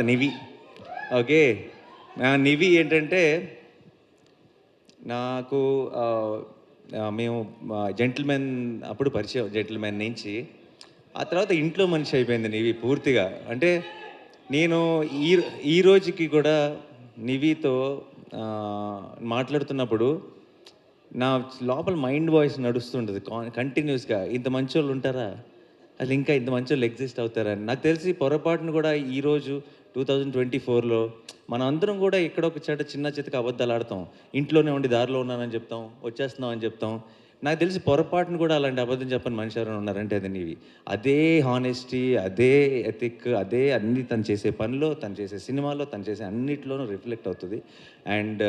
నివి. Okay. నివి ఏంటంటే నాకు మేము 'జెంటిల్‌మెన్' అప్పుడు పరిచయం 'జెంటిల్‌మెన్' నుంచి. ఆ తర్వాత ఇంట్లో మనిషి అయిపోయింది నివి పూర్తిగా. అంటే నేను ఈ ఈ రోజుకి కూడా నివితో మాట్లాడుతున్నప్పుడు నా లోపల మైండ్ వాయిస్ నడుస్తుంటది కంటిన్యూస్‌గా. ఇంత మంచోళ్ళు ఉంటారా? అసలు ఇంకా ఇంత మంచోళ్ళు ఎగ్జిస్ట్ అవుతారా అని. నాకు తెలిసి పొరపాటున కూడా ఈరోజు 2024లో మనందరం కూడా ఎక్కడో ఒక చోట చిన్న చితక అబద్ధాలు ఆడతాం. ఇంట్లోనే ఉండి దారిలో ఉన్నానని చెప్తాం. వచ్చేస్తున్నాం అని చెప్తాం. నాకు తెలిసి పొరపాటున కూడా అలాంటి అబద్ధం చెప్పని మనిషి ఎవరైనా ఉన్నారంటే అది నీవి. అదే హానెస్టీ, అదే ఎథిక్, అదే అన్నీ తను చేసే పనిలో, తను చేసే సినిమాలో, తను చేసే అన్నిట్లోనూ రిఫ్లెక్ట్ అవుతది. అండ్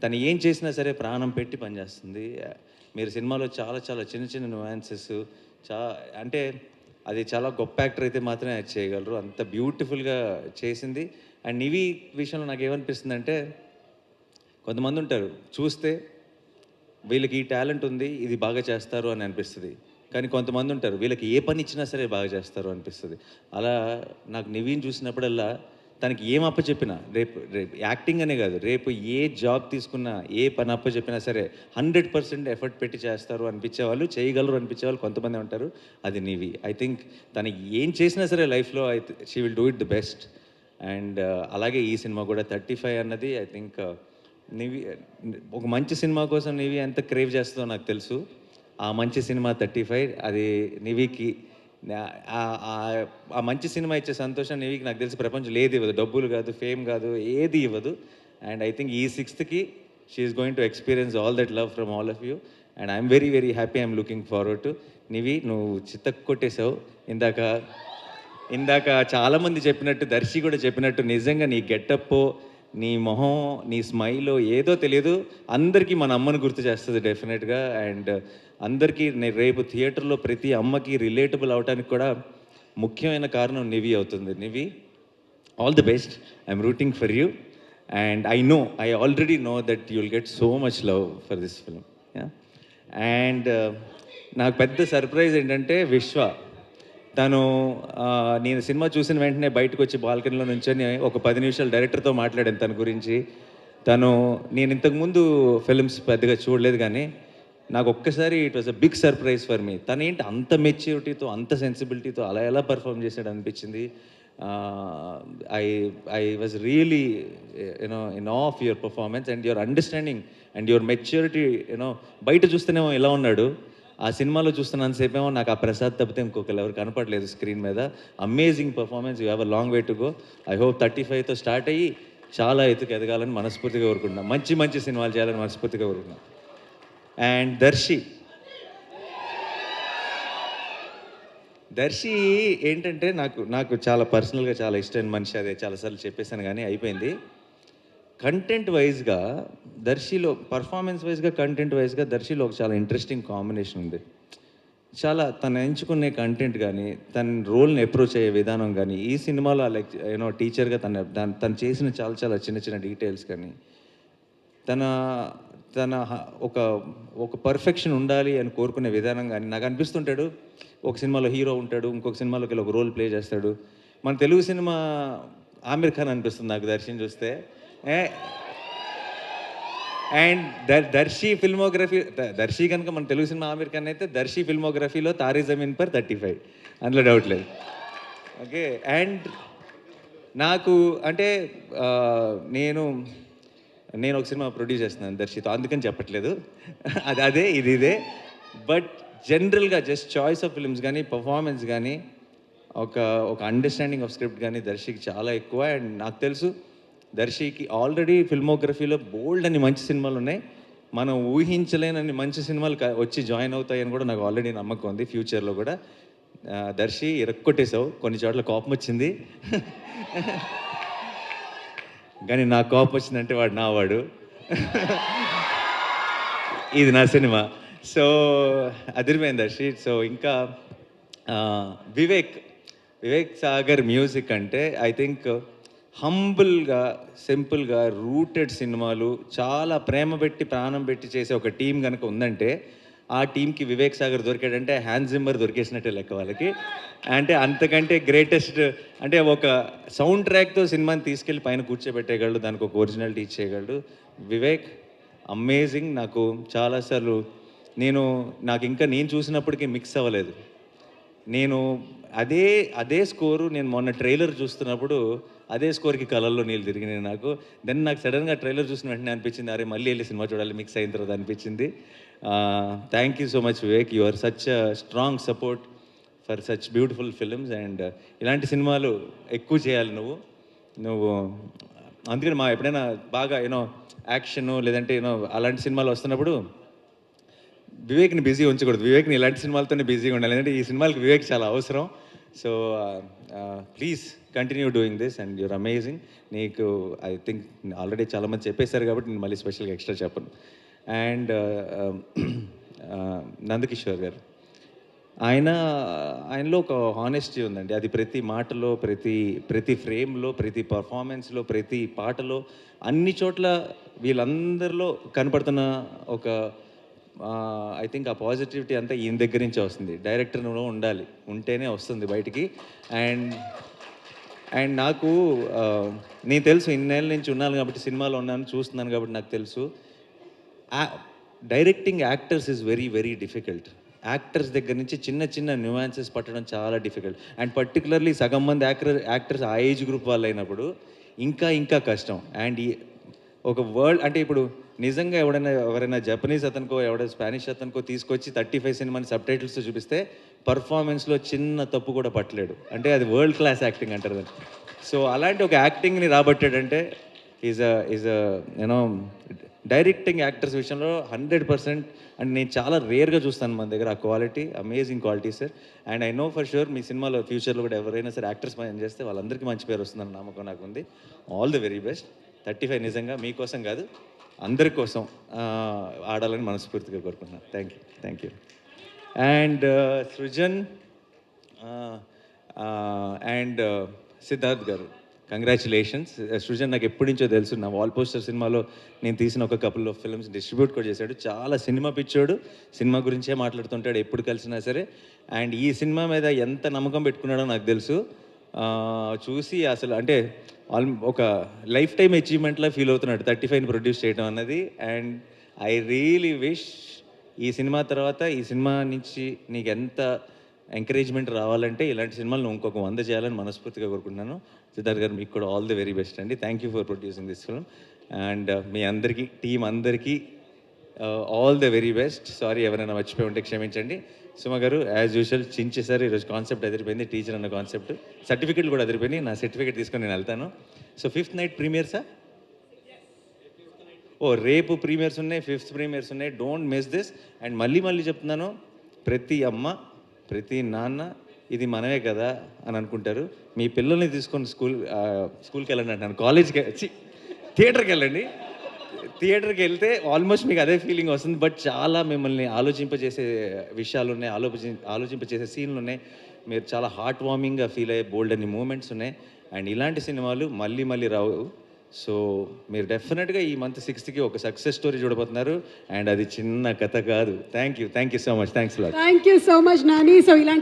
తను ఏం చేసినా సరే ప్రాణం పెట్టి పనిచేస్తుంది. మీరు సినిమాలో చాలా చాలా చిన్న చిన్న నువాన్సెస్ చా అంటే అది చాలా గొప్ప యాక్టర్ అయితే మాత్రమే అది చేయగలరు. అంత బ్యూటిఫుల్‌గా చేసింది. అండ్ నివి విషయంలో నాకేమనిపిస్తుందంటే కొంతమంది ఉంటారు చూస్తే వీళ్ళకి ఈ టాలెంట్ ఉంది, ఇది బాగా చేస్తారు అని అనిపిస్తది. కానీ కొంతమంది ఉంటారు వీళ్ళకి ఏ పని ఇచ్చినా సరే బాగా చేస్తారు అనిపిస్తది. అలా నాకు నివిని చూసినప్పుడల్లా తనకి ఏం అప్పచెప్పినా రేపు రేపు యాక్టింగ్ అనే కాదు, రేపు ఏ జాబ్ తీసుకున్నా, ఏ పని అప్పచెప్పినా సరే 100% ఎఫర్ట్ పెట్టి చేస్తారు అనిపించేవాళ్ళు, చేయగలరు అనిపించేవాళ్ళు కొంతమందే ఉంటారు. అది నివి. ఐ థింక్ తను ఏం చేసినా సరే లైఫ్‌లో she will do it the best. And అలాగే ఈ సినిమా కూడా 35 అన్నది ఐ థింక్ నివి ఒక మంచి సినిమా కోసం నివి ఎంత క్రేవ్ చేస్తుందో నాకు తెలుసు. ఆ మంచి సినిమా 35 అది నివికి ఆ మంచి సినిమా ఇచ్చే సంతోషం నివికి నాకు తెలిసి ప్రపంచంలో ఏది ఇవ్వదు. డబ్బులు కాదు, ఫేమ్ కాదు, ఏది ఇవ్వదు. అండ్ ఐ థింక్ ఈ 6థ్‌కి she is going to experience all that love from all of you. And I'm very very happy. I'm looking forward to. Nivi, నువ్వు చితక్ కొట్టేసావు. ఇందాక ఇందాక చాలామంది చెప్పినట్టు, దర్శి కూడా చెప్పినట్టు నిజంగా నీ గెటప్పో, నీ మొహం, నీ స్మైలో ఏదో తెలియదు. అందరికీ మన అమ్మని గుర్తు చేస్తది డెఫినెట్‌గా. అండ్ అందరికీ రేపు థియేటర్‌లో ప్రతి అమ్మకి రిలేటబుల్ అవ్వటానికి కూడా ముఖ్యమైన కారణం నివి అవుతుంది. Nivi, all the best. I'm rooting for you. And I already know that you will get so much love for this film. Yeah! And నాకు పెద్ద సర్ప్రైజ్ ఏంటంటే విశ్వ. తను నేను సినిమా చూసిన వెంటనే బయటకొచ్చి బాల్కనీలో నుంచొని ఒక 10 నిమిషాలు డైరెక్టర్‌తో మాట్లాడాను తన గురించి. తను నేను ఇంతకుముందు ఫిల్మ్స్ పెద్దగా చూడలేదు గానీ, నాకు ఒక్కసారి it was a big surprise for me. తనేంటి అంత మెచ్యూరిటీతో, అంత సెన్సిబిలిటీతో అలా ఎలా పెర్ఫార్మ్ చేశాడు అనిపించింది. Ah, I I was really in awe of your performance and your understanding and your maturity. బయట చూస్తేనేమో ఇలా ఉన్నాడు. ఆ సినిమాలో చూస్తున్నంత సేపేమో నాకు ఆ ప్రసాద్ తప్పితే ఇంకొకళ్ళు ఎవరు కనపడలేదు స్క్రీన్ మీద. Amazing performance. You have a long way to go. I hope 35తో స్టార్ట్ అయ్యి చాలా ఎత్తుకు ఎదగాలని మనస్ఫూర్తిగా కోరుకుంటున్నాను. మంచి మంచి సినిమాలు చేయాలని మనస్ఫూర్తిగా కోరుకుంటున్నాను. అండ్ దర్శి ఏంటంటే నాకు నాకు చాలా పర్సనల్‌గా చాలా ఇష్టమైన మనిషి. అదే చాలా సార్లు చెప్పేసాను గానీ అయిపోయింది. కంటెంట్ వైస్‌గా దర్శిలో పర్ఫార్మెన్స్ వైస్‌గా, కంటెంట్ వైస్‌గా దర్శిలో ఒక చాలా ఇంట్రెస్టింగ్ కాంబినేషన్ ఉంది. చాలా తను ఎంచుకునే కంటెంట్ గానీ, తన రోల్‌ని అప్రోచ్ అయ్యే విధానం గానీ, ఈ సినిమాలో లైక్ టీచర్‌గా తను చేసిన చాలా చాలా చిన్న చిన్న డీటెయిల్స్ కానీ, తన తన ఒక ఒక పర్ఫెక్షన్ ఉండాలి అని కోరుకునే విధానం గానీ, నాకు అనిపిస్తుంటాడు ఒక సినిమాలో హీరో ఉంటాడు, ఇంకొక సినిమాలోకెళ్ళి ఒక రోల్ ప్లే చేస్తాడు. మన తెలుగు సినిమా ఆమీర్ ఖాన్ అనిపిస్తుంది నాకు దర్శిని చూస్తే. ఏ అండ్ దర్శి ఫిల్మోగ్రఫీ దర్శి కనుక మన తెలుగు సినిమా ఆమీర్ ఖాన్ అయితే, దర్శి ఫిల్మోగ్రఫీలో 'తారే జమీన్ పర్' 35 అందులో డౌట్ లేదు. ఓకే. అండ్ నాకు అంటే నేను నేను ఒక సినిమా ప్రొడ్యూస్ చేస్తున్నాను దర్శితో. అందుకని చెప్పట్లేదు. అదే ఇది ఇదే. బట్ జనరల్‌గా జస్ట్ చాయిస్ ఆఫ్ ఫిల్మ్స్ గానీ, పర్ఫార్మెన్స్ గానీ, ఒక ఒక అండర్‌స్టాండింగ్ ఆఫ్ స్క్రిప్ట్ గానీ దర్శికి చాలా ఎక్కువ. అండ్ నాకు తెలుసు దర్శికి ఆల్రెడీ ఫిల్మోగ్రఫీలో బోల్డ్ అని మంచి సినిమాలున్నాయి. మనం ఊహించలేనన్ని మంచి సినిమాలు వచ్చి జాయిన్ అవుతాయని కూడా నాకు ఆల్రెడీ నమ్మకం ఉంది ఫ్యూచర్‌లో కూడా. దర్శి ఇరక్కొట్టేసావు. కొన్ని చోట్ల కోపమొచ్చింది. కానీ నాకు కోపం వచ్చిందంటే వాడు నా వాడు. ఇది నా సినిమా. సో అదిరిపోయింది దర్శి. సో ఇంకా వివేక్, వివేక్ సాగర్ మ్యూజిక్ అంటే ఐ థింక్ హంబుల్‌గా, సింపుల్‌గా రూటెడ్ సినిమాలు చాలా ప్రేమ పెట్టి, ప్రాణం పెట్టి చేసే ఒక టీం గనక ఉందంటే ఆ టీంకి వివేక్ సాగర్ దొరికాడంటే హ్యాన్స్ జిమ్మర్ దొరికేసినట్టే లెక్క వాళ్ళకి. అంటే అంతకంటే గ్రేటెస్ట్ అంటే ఒక సౌండ్ ట్రాక్‌తో సినిమాని తీసుకెళ్ళి పైన కూర్చోబెట్టేయగలడు. దానికి ఒక ఒరిజినాలిటీ ఇచ్చేయగలడు. వివేక్ అమేజింగ్. నాకు చాలా సార్లు నాకు చూసినప్పటికీ మిక్స్ అవ్వలేదు. నేను అదే స్కోరు నేను మొన్న ట్రైలర్ చూస్తున్నప్పుడు అదే స్కోర్‌కి కళ్ళల్లో నీళ్ళు తిరిగినాయి నాకు. దెన్ నాకు సడెన్‌గా ట్రైలర్ చూసిన వెంటనే అనిపించింది, అరే మళ్ళీ ఎళ్లి సినిమా చూడాలి మిక్స్ అయిన తర్వాత అనిపించింది. Thank you so much Vivek. You are such a strong support for such beautiful films and ఇలాంటి సినిమాలు ఎక్కువ చేయాలి నువ్వు అందుకని ఎప్పుడైనా బాగా యాక్షను లేదంటే అలాంటి సినిమాలు వస్తున్నప్పుడు వివేక్ని బిజీ ఉంచకూడదు. వివేక్ని ఇలాంటి సినిమాలతోనే బిజీగా ఉండాలి. ఎందుకంటే ఈ సినిమాలకి వివేక్ చాలా అవసరం. So please continue doing this and your amazing. నీకు ఐ థింక్ ఆల్రెడీ చాలామంది చెప్పేశారు కాబట్టి నేను మళ్ళీ స్పెషల్గా ఎక్స్ట్రా చెప్పను. అండ్ నందకిషోర్ గారు, ఆయనలో ఒక హానెస్టీ ఉందండి. అది ప్రతి మాటలో, ప్రతి ఫ్రేమ్లో, ప్రతి పర్ఫార్మెన్స్లో, ప్రతి పాటలో, అన్ని చోట్ల వీళ్ళందరిలో కనపడుతున్న ఒక ఐ థింక్ ఆ పాజిటివిటీ అంతా ఈయన దగ్గర నుంచే వస్తుంది. డైరెక్టర్లో ఉండాలి, ఉంటేనే వస్తుంది బయటికి. అండ్ నాకు నేను తెలుసు ఇన్నేళ్ళ నుంచి ఉన్నాను కాబట్టి, సినిమాలో ఉన్నాను, చూస్తున్నాను కాబట్టి నాకు తెలుసు. Directing actors is very very difficult. Actors దగ్గర నుంచి చిన్న చిన్న న్యూయాన్సెస్ పట్టడం చాలా డిఫికల్ట్. అండ్ పర్టికులర్లీ సగం మంది యాక్టర్స్ ఆ ఏజ్ గ్రూప్ వాళ్ళు అయినప్పుడు ఇంకా కష్టం. అండ్ ఒక వరల్డ్ అంటే ఇప్పుడు నిజంగా ఎవరైనా జపనీస్ అతనికో స్పానిష్ అతనికో తీసుకొచ్చి 35 సినిమాని సబ్‌టైటిల్స్‌తో చూపిస్తే పర్ఫార్మెన్స్‌లో చిన్న తప్పు కూడా పట్టలేడు. అంటే అది వరల్డ్ క్లాస్ యాక్టింగ్ అంటారు దాన్ని. సో అలాంటి ఒక యాక్టింగ్‌ని రాబట్టాడంటే ఈజ్ అ డైరెక్టింగ్ యాక్టర్స్ విషయంలో 100% అండ్ నేను చాలా రేర్గా చూస్తాను మన దగ్గర ఆ quality. Amazing quality sir. And I know for sure మీ సినిమాలో ఫ్యూచర్లో కూడా ఎవరైనా సరే యాక్టర్స్ పని చేస్తే వాళ్ళందరికీ మంచి పేరు వస్తుందన్న నమ్మకం నాకు ఉంది. All the very best. 35 నిజంగా మీకోసం కాదు, అందరి కోసం ఆడాలని మనస్ఫూర్తిగా కోరుకుంటున్నాను. Thank you. And Srujan and Siddharth గారు, కంగ్రాచులేషన్స్. సృజన్ నాకు ఎప్పటి నుంచో తెలుసు. నా వాల్ పోస్టర్ సినిమాలో నేను తీసిన ఒక కపుల్ ఆఫ్ ఫిల్మ్స్ డిస్ట్రిబ్యూట్ కూడా చేశాడు. చాలా సినిమా పిచ్చోడు, సినిమా గురించే మాట్లాడుతుంటాడు ఎప్పుడు కలిసినా సరే. అండ్ ఈ సినిమా మీద ఎంత నమ్మకం పెట్టుకున్నాడో నాకు తెలుసు. చూసి అసలు అంటే ఒక లైఫ్ టైమ్ అచీవ్మెంట్లా ఫీల్ అవుతున్నాడు 35ని ప్రొడ్యూస్ చేయడం అన్నది. అండ్ ఐ రియలీ విష్ ఈ సినిమా తర్వాత ఈ సినిమా నుంచి నీకు ఎంత ఎంకరేజ్మెంట్ రావాలంటే ఇలాంటి సినిమాలు నువ్వు ఇంకొక 100 చేయాలని మనస్ఫూర్తిగా కోరుకుంటున్నాను. సిద్ధార్థ్ గారు, మీకు కూడా ఆల్ ది వెరీ బెస్ట్ అండి. Thank you for producing this film. And మీ అందరికీ, టీం అందరికీ all the very best. Sorry ఎవరైనా మర్చిపోయి ఉంటే క్షమించండి. సుమ గారు యాజ్ యూజువల్ చించేశారు. ఈరోజు కాన్సెప్ట్ అదిరిపోయింది, టీచర్ అన్న కాన్సెప్ట్. సర్టిఫికెట్లు కూడా అదిరిపోయినాయి. నా సర్టిఫికేట్ తీసుకొని నేను వెళ్తాను. సో 5th నైట్ ప్రీమియర్సా? రేపు ప్రీమియర్స్ ఉన్నాయి, 5th ప్రీమియర్స్ ఉన్నాయి. Don't miss this. అండ్ మళ్ళీ చెప్తున్నాను, ప్రతి అమ్మ ప్రతి నాన్న ఇది మనమే కదా అని అనుకుంటారు. మీ పిల్లల్ని తీసుకొని స్కూల్కి వెళ్ళండి అంటాను. కాలేజ్కి థియేటర్కి వెళ్ళండి. థియేటర్కి వెళ్తే ఆల్మోస్ట్ మీకు అదే ఫీలింగ్ వస్తుంది. బట్ చాలా మిమ్మల్ని ఆలోచింపజేసే విషయాలు ఉన్నాయి, ఆలోచింపజేసే సీన్లు ఉన్నాయి. మీరు చాలా హార్ట్ వార్మింగ్గా ఫీల్ అయ్యే బోల్డ్ అన్ని మూమెంట్స్ ఉన్నాయి. అండ్ ఇలాంటి సినిమాలు మళ్ళీ రావు. సో మీరు డెఫినెట్గా ఈ మంత్ 6థ్‌కి ఒక సక్సెస్ స్టోరీ చూడబోతున్నారు. అండ్ అది చిన్న కథ కాదు. Thank you so much. Thanks lot. Thank you so much Nani. So ఇలాంటి